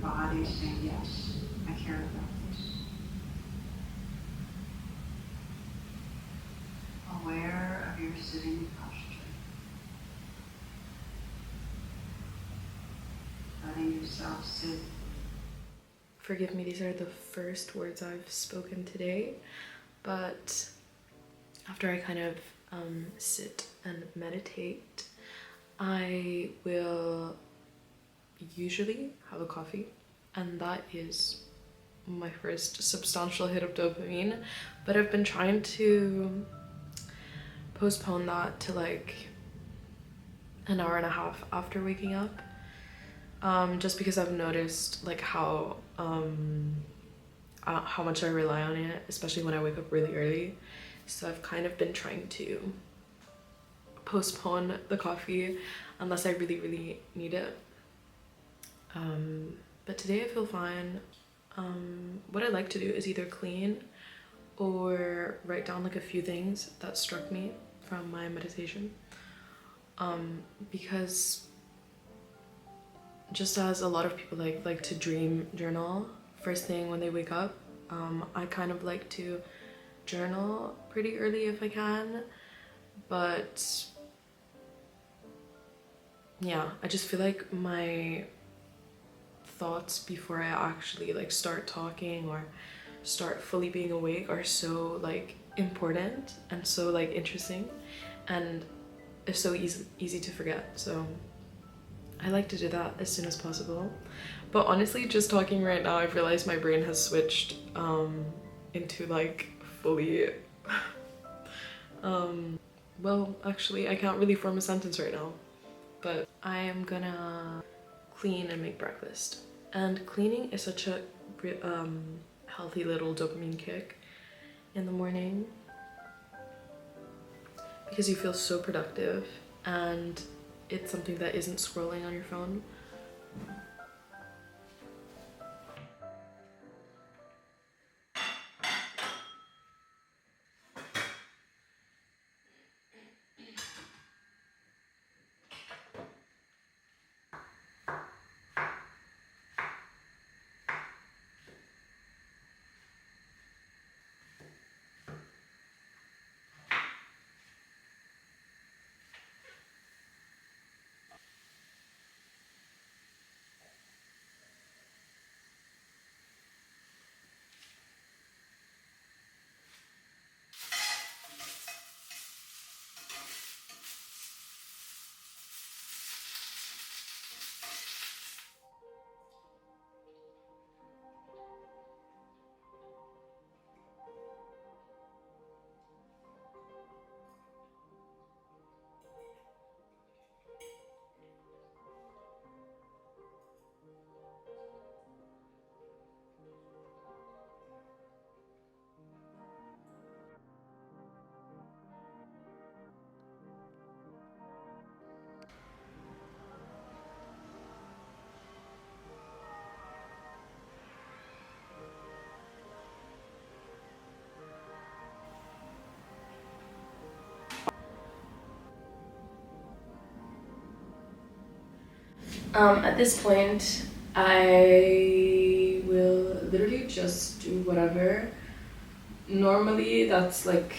body saying, yes, I care about this. Aware of your sitting posture. Letting yourself sit. Forgive me, these are the first words I've spoken today, but after I kind of sit and meditate, I will usually have a coffee, and that is my first substantial hit of dopamine, but I've been trying to postpone that to like an hour and a half after waking up, just because I've noticed like how much I rely on it, especially when I wake up really early. So I've kind of been trying to postpone the coffee unless I really need it. But today I feel fine. What I like to do is either clean or write down like a few things that struck me from my meditation, because just as a lot of people like to dream journal first thing when they wake up, I kind of like to journal pretty early if I can, but yeah, I just feel like my thoughts before I actually like start talking or start fully being awake are so like important and so like interesting, and it's so easy to forget. So I like to do that as soon as possible. But honestly, just talking right now, I've realized my brain has switched into like fully well, actually I can't really form a sentence right now, but I am gonna clean and make breakfast. And cleaning is such a healthy little dopamine kick in the morning because you feel so productive, and it's something that isn't scrolling on your phone. At this point, I will literally just do whatever. Normally, that's like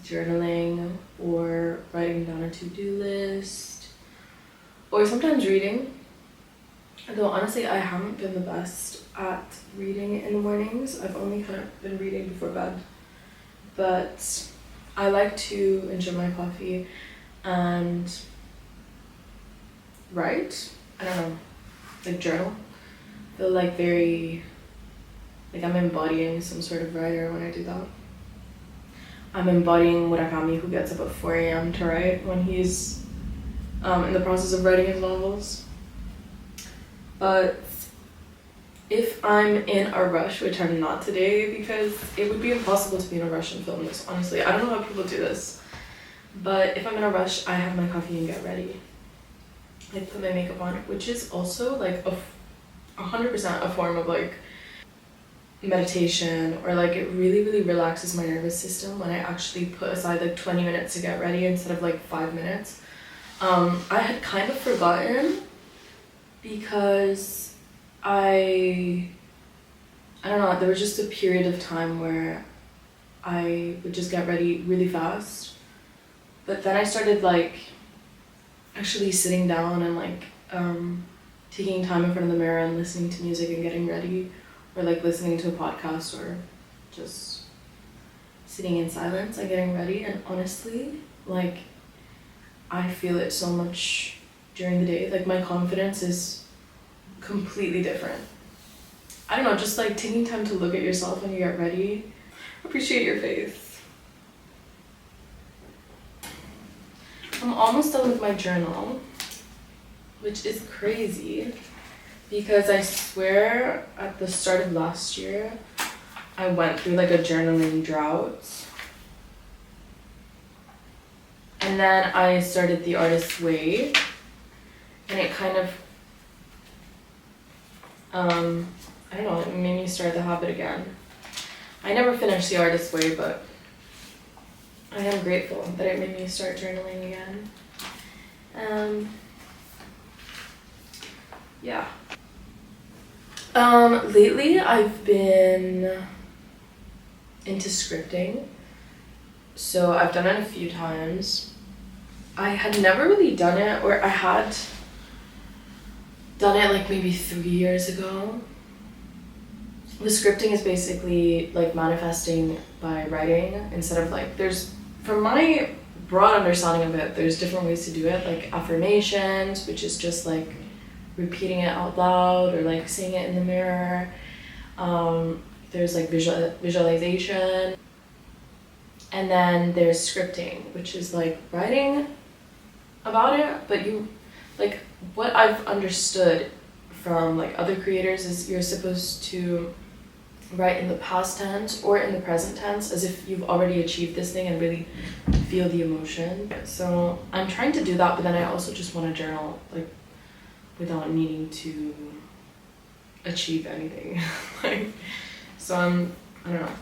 journaling or writing down a to-do list, or sometimes reading. Though honestly, I haven't been the best at reading in the mornings. I've only kind of been reading before bed. But I like to enjoy my coffee and write. I don't know, like journal. I feel like very, like I'm embodying some sort of writer when I do that. I'm embodying Murakami, who gets up at 4 a.m. to write when he's in the process of writing his novels. But if I'm in a rush, which I'm not today, because it would be impossible to be in a rush and film this, honestly. I don't know how people do this. But if I'm in a rush, I have my coffee and get ready. I put my makeup on, which is also like 100% a form of like meditation, or like it really relaxes my nervous system when I actually put aside like 20 minutes to get ready instead of like 5 minutes. I had kind of forgotten because I don't know, there was just a period of time where I would just get ready really fast. But then I started like actually sitting down and like taking time in front of the mirror and listening to music and getting ready, or like listening to a podcast, or just sitting in silence and getting ready. And honestly, like I feel it so much during the day. Like my confidence is completely different. I don't know, just like taking time to look at yourself when you get ready. Appreciate your face. I'm almost done with my journal, which is crazy because I swear at the start of last year I went through like a journaling drought, and then I started the Artist's Way, and it kind of I don't know, it made me start the habit again. I never finished the Artist's Way, but I am grateful that it made me start journaling again. Yeah. Lately I've been into scripting. So I've done it a few times. I had never really done it, or I had done it like maybe 3 years ago. The scripting is basically like manifesting by writing instead of like, from my broad understanding of it, there's different ways to do it, like affirmations, which is just like repeating it out loud or like saying it in the mirror. There's like visualization. And then there's scripting, which is like writing about it, but like what I've understood from like other creators is you're supposed to write in the past tense or in the present tense as if you've already achieved this thing and really feel the emotion. So I'm trying to do that, but then I also just want to journal like without needing to achieve anything. Like, so I don't know.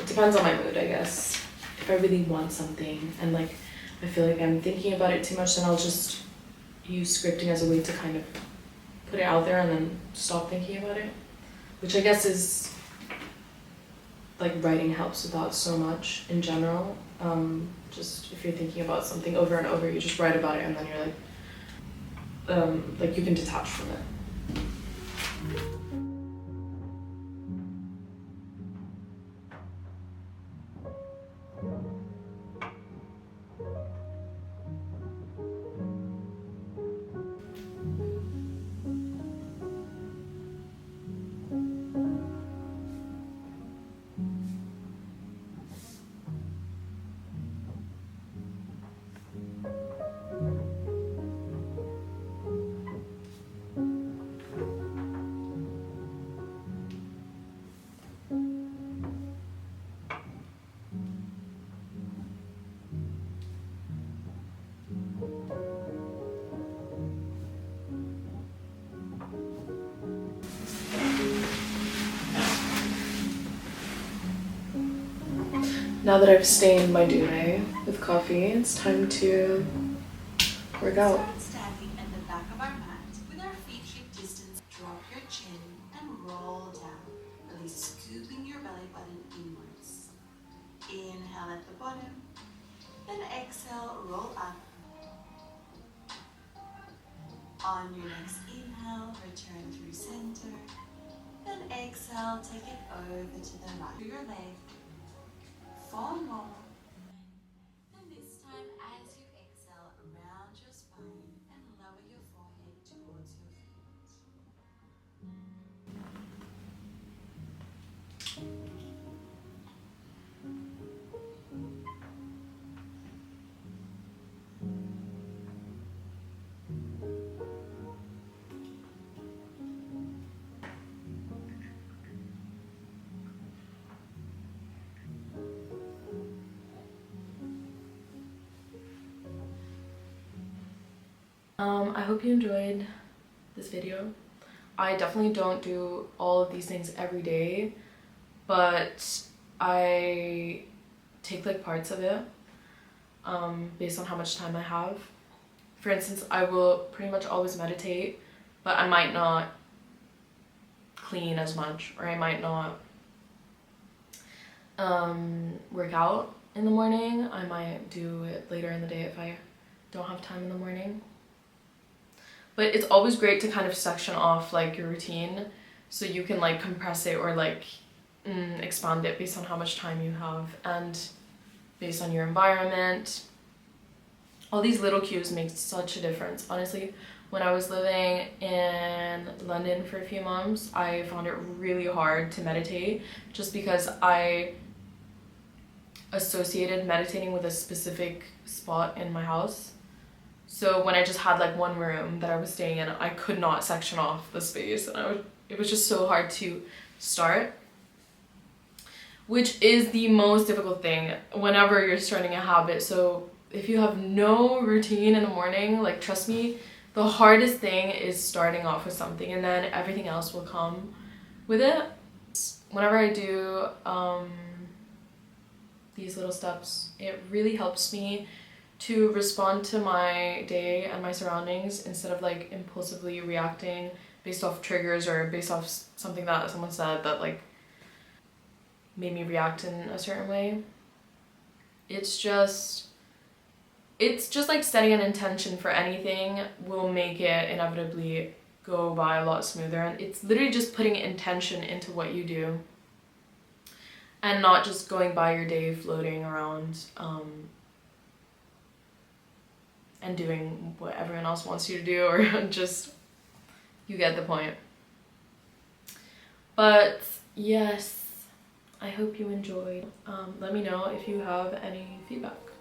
It depends on my mood, I guess. If I really want something and like I feel like I'm thinking about it too much, then I'll just use scripting as a way to kind of put it out there and then stop thinking about it. Which I guess is like writing helps with that so much in general. Just if you're thinking about something over and over, you just write about it and then you're like you can detach from it. Now that I've stained my duvet with coffee, it's time to work out. Start standing at the back of our mat with our feet hip distance. Drop your chin and roll down, really scooping your belly button inwards. Inhale at the bottom, then exhale, roll up. On your next inhale, return through center. Then exhale, take it over to the right. Through your leg. Fall normal. And this time, as you exhale, round your spine and lower your forehead towards your feet. I hope you enjoyed this video. I definitely don't do all of these things every day, but I take like parts of it based on how much time I have. For instance, I will pretty much always meditate, but I might not clean as much, or I might not work out in the morning. I might do it later in the day if I don't have time in the morning. But it's always great to kind of section off like your routine so you can like compress it or like expand it based on how much time you have and based on your environment. All these little cues make such a difference. Honestly, when I was living in London for a few months, I found it really hard to meditate just because I associated meditating with a specific spot in my house. So when I just had like one room that I was staying in, I could not section off the space, and it was just so hard to start, which is the most difficult thing whenever you're starting a habit. So if you have no routine in the morning, like trust me, the hardest thing is starting off with something, and then everything else will come with it. Whenever I do these little steps, it really helps me to respond to my day and my surroundings instead of like impulsively reacting based off triggers or based off something that someone said that like made me react in a certain way. It's just like setting an intention for anything will make it inevitably go by a lot smoother, and it's literally just putting intention into what you do and not just going by your day floating around and doing what everyone else wants you to do, or just, you get the point. But yes, I hope you enjoyed. Let me know if you have any feedback.